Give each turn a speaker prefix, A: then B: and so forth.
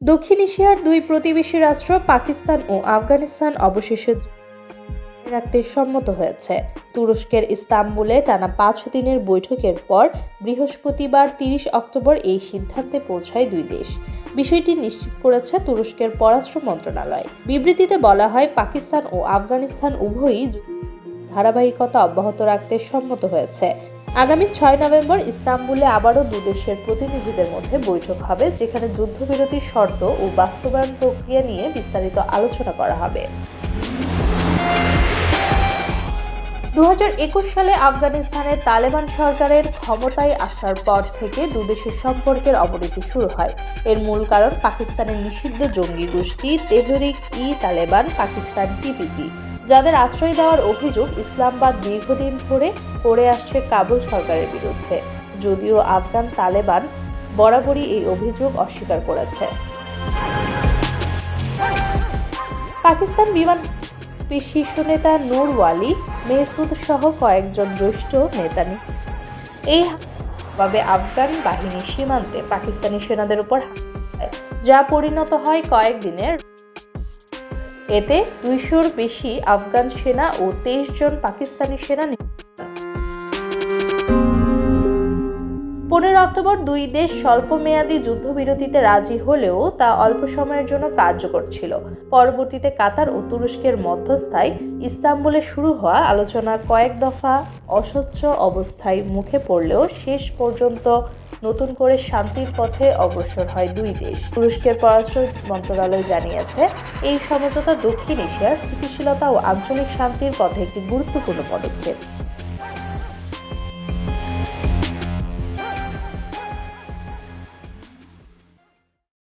A: দক্ষিণ এশিয়ার দুই প্রতিবেশী রাষ্ট্র পাকিস্তান ও আফগানিস্তান অবশেষে রাখতে সম্মত হয়েছে। তুরস্কের ইস্তাম্বুলে টানা 5 দিনের বৈঠকের পর বৃহস্পতিবার 30 অক্টোবর এই সিদ্ধান্তে পৌঁছায় দুই দেশ। বিষয়টি নিশ্চিত করেছে তুরস্কের পররাষ্ট্র মন্ত্রণালয়। বিবৃতিতে বলা হয়, পাকিস্তান ও আফগানিস্তান উভয়ই ধারাবাহিকতা অব্যাহত রাখতে সম্মত হয়েছে। আগামী 6 নভেম্বর ইস্তাম্বুলে আবারও দুদেশের প্রতিনিধিদের মধ্যে বৈঠক হবে, যেখানে যুদ্ধবিরতির শর্ত ও বাস্তবায়ন প্রক্রিয়া নিয়ে বিস্তারিত আলোচনা করা হবে। 2021 সালে আফগানিস্তানের তালেবান সরকারের ক্ষমতায় আসার পর থেকে দুদেশের সম্পর্কের অবনতি শুরু হয়। এর মূল কারণ পাকিস্তানের নিষিদ্ধ জঙ্গি গোষ্ঠী তেহরিক-ই-তালেবান পাকিস্তান (টিপিপি), যাদের আশ্রয় দেওয়ার অভিযোগ ইসলামাবাদ দীর্ঘদিন ধরে করে আসছে কাবুল সরকারের বিরুদ্ধে, যদিও আফগান তালেবান বরাবরই এই অভিযোগ অস্বীকার করেছে। পাকিস্তান বিমান শীর্ষ নেতা নূর ওয়ালি মেহসুদ সহ কয়েকজন জ্যেষ্ঠ নেতা এইভাবে আফগান বাহিনীর সীমান্তে পাকিস্তানি সেনাদের উপর যা পরিণত হয় কয়েকদিনের। এতে 200-র বেশি আফগান সেনা ও 23 জন পাকিস্তানি সেনা 15 অক্টোবর দুই দেশ স্বল্পমেয়াদী যুদ্ধবিরতিতে রাজি হলেও তা অল্প সময়ের জন্য কার্যকর ছিল। পরবর্তীতে কাতার ও তুরস্কের মধ্যস্থায় ইস্তাম্বুলে শুরু হওয়া আলোচনা কয়েক দফা অস্বচ্ছ অবস্থায় মুখে পড়লেও শেষ পর্যন্ত নতুন করে শান্তির পথে অগ্রসর হয় দুই দেশ। তুরস্কের পররাষ্ট্র মন্ত্রণালয় জানিয়েছে, এই সমঝোতা দক্ষিণ এশিয়ার স্থিতিশীলতা ও আঞ্চলিক শান্তির পথে একটি গুরুত্বপূর্ণ পদক্ষেপ।